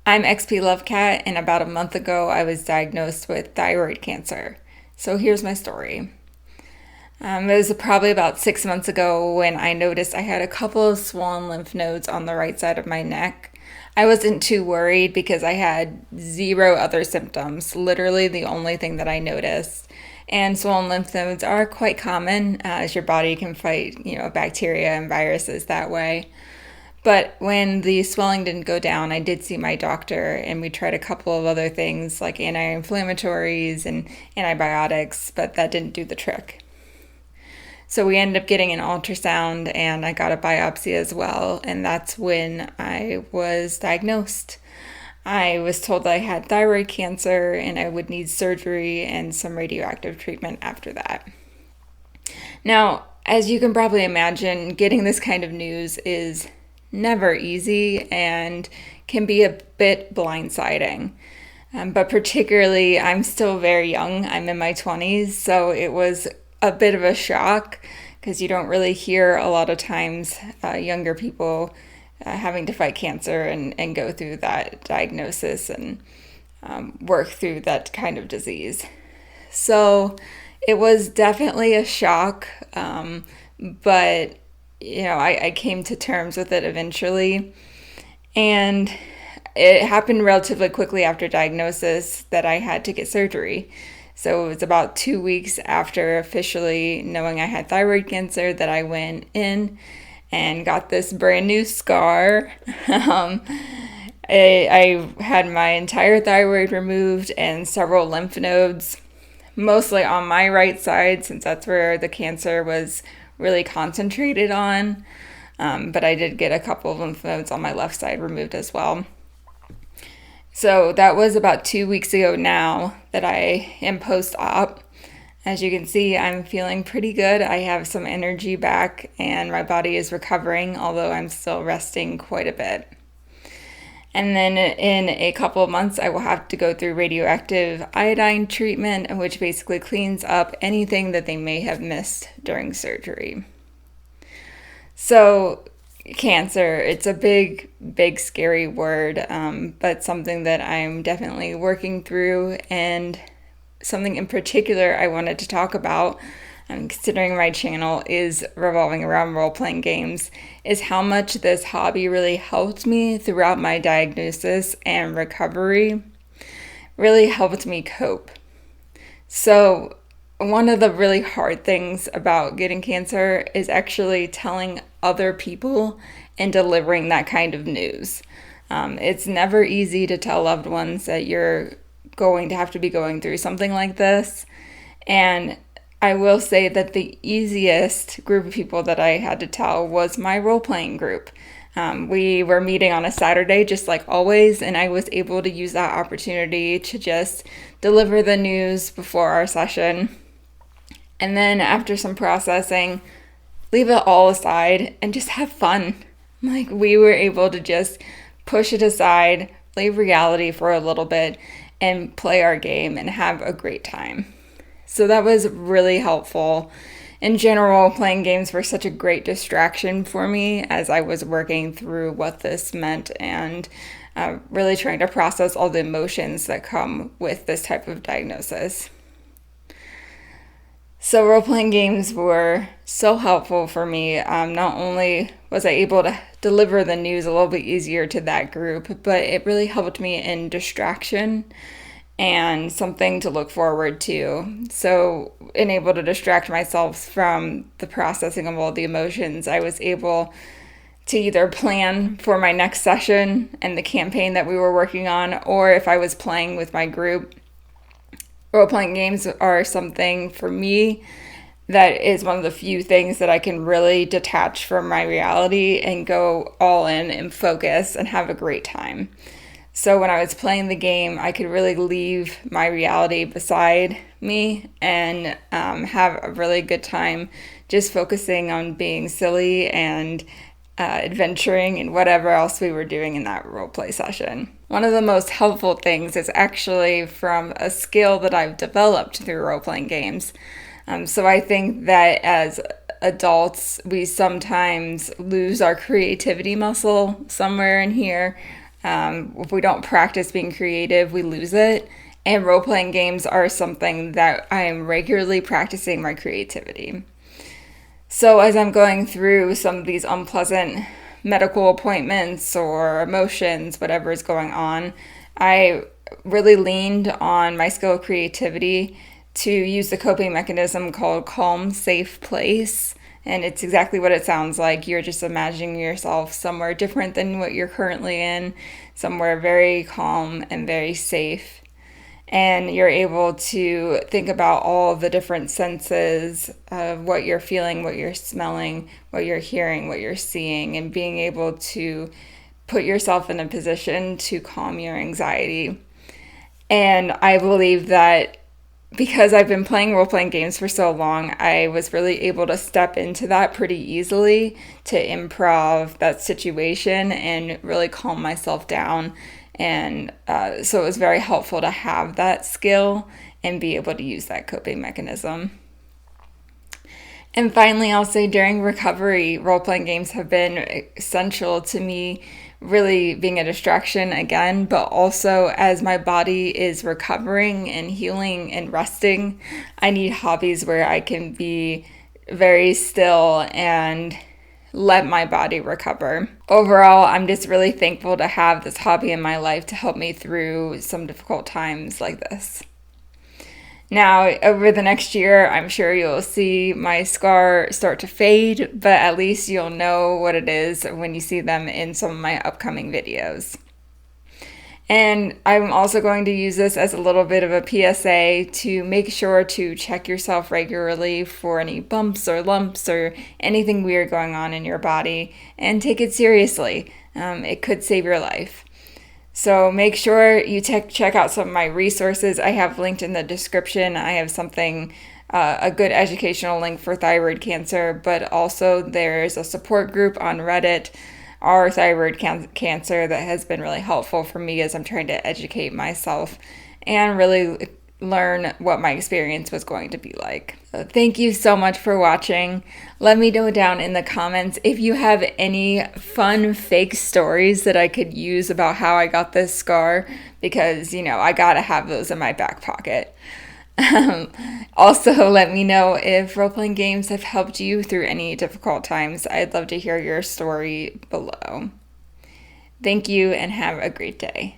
I'm XPLovecat, and about a month ago, I was diagnosed with thyroid cancer. So here's my story. It was probably about 6 months ago when I noticed I had a couple of swollen lymph nodes on the right side of my neck. I wasn't too worried because I had zero other symptoms, literally the only thing that I noticed. And swollen lymph nodes are quite common as your body can fight, bacteria and viruses that way. But when the swelling didn't go down, I did see my doctor and we tried a couple of other things like anti inflammatories and antibiotics, but that didn't do the trick. So we ended up getting an ultrasound and I got a biopsy as well, and that's when I was diagnosed. I was told that I had thyroid cancer and I would need surgery and some radioactive treatment after that. Now, as you can probably imagine, getting this kind of news is never easy and can be a bit blindsiding. But particularly, I'm still very young. I'm in my 20s, so it was a bit of a shock because you don't really hear a lot of times younger people having to fight cancer and go through that diagnosis and work through that kind of disease. So it was definitely a shock, but I came to terms with it eventually. And it happened relatively quickly after diagnosis that I had to get surgery. So it was about 2 weeks after officially knowing I had thyroid cancer that I went in and got this brand new scar. I had my entire thyroid removed and several lymph nodes, mostly on my right side since that's where the cancer was really concentrated on. But I did get a couple of lymph nodes on my left side removed as well. So that was about 2 weeks ago now that I am post-op. As you can see, I'm feeling pretty good. I have some energy back and my body is recovering, although I'm still resting quite a bit. And then in a couple of months, I will have to go through radioactive iodine treatment, which basically cleans up anything that they may have missed during surgery. So cancer, it's a big, scary word, but something that I'm definitely working through, and something in particular I wanted to talk about, considering my channel is revolving around role-playing games, is how much this hobby really helped me throughout my diagnosis and recovery, really helped me cope. So one of the really hard things about getting cancer is actually telling other people and delivering that kind of news. It's never easy to tell loved ones that you're going to have to be going through something like this. And I will say that the easiest group of people that I had to tell was my role-playing group. We were meeting on a Saturday, just like always, and I was able to use that opportunity to just deliver the news before our session. And then after some processing, leave it all aside and just have fun. Like, we were able to just push it aside, leave reality for a little bit, and play our game and have a great time. So that was really helpful. In general, playing games were such a great distraction for me as I was working through what this meant and really trying to process all the emotions that come with this type of diagnosis. So role-playing games were so helpful for me. Not only was I able to deliver the news a little bit easier to that group, but it really helped me in distraction and something to look forward to. So, being able to distract myself from the processing of all the emotions, I was able to either plan for my next session and the campaign that we were working on, or if I was playing with my group. Role-playing games are something for me that is one of the few things that I can really detach from my reality and go all in and focus and have a great time. So when I was playing the game, I could really leave my reality beside me and have a really good time just focusing on being silly and adventuring and whatever else we were doing in that roleplay session. One of the most helpful things is actually from a skill that I've developed through role-playing games. So I think that as adults, we sometimes lose our creativity muscle somewhere in here. If we don't practice being creative, we lose it. And role-playing games are something that I am regularly practicing my creativity. So as I'm going through some of these unpleasant medical appointments or emotions, whatever is going on, I really leaned on my skill of creativity to use the coping mechanism called calm, safe place. And it's exactly what it sounds like. You're just imagining yourself somewhere different than what you're currently in, somewhere very calm and very safe. And you're able to think about all the different senses of what you're feeling, what you're smelling, what you're hearing, what you're seeing, and being able to put yourself in a position to calm your anxiety. And I believe that because I've been playing role-playing games for so long, I was really able to step into that pretty easily, to improv that situation and really calm myself down. And so it was very helpful to have that skill and be able to use that coping mechanism. And finally, I'll say during recovery, role-playing games have been essential to me, really being a distraction again, but also as my body is recovering and healing and resting, I need hobbies where I can be very still and let my body recover. Overall, I'm just really thankful to have this hobby in my life to help me through some difficult times like this. Now, over the next year, I'm sure you'll see my scar start to fade, but at least you'll know what it is when you see them in some of my upcoming videos. And I'm also going to use this as a little bit of a PSA to make sure to check yourself regularly for any bumps or lumps or anything weird going on in your body, and take it seriously. It could save your life. So make sure you check out some of my resources. I have linked in the description. I have a good educational link for thyroid cancer, but also there's a support group on Reddit, Our Thyroid Cancer, that has been really helpful for me as I'm trying to educate myself and really learn what my experience was going to be like. So thank you so much for watching. Let me know down in the comments if you have any fun fake stories that I could use about how I got this scar, because I gotta have those in my back pocket. Also, let me know if role-playing games have helped you through any difficult times. I'd love to hear your story below. Thank you and have a great day.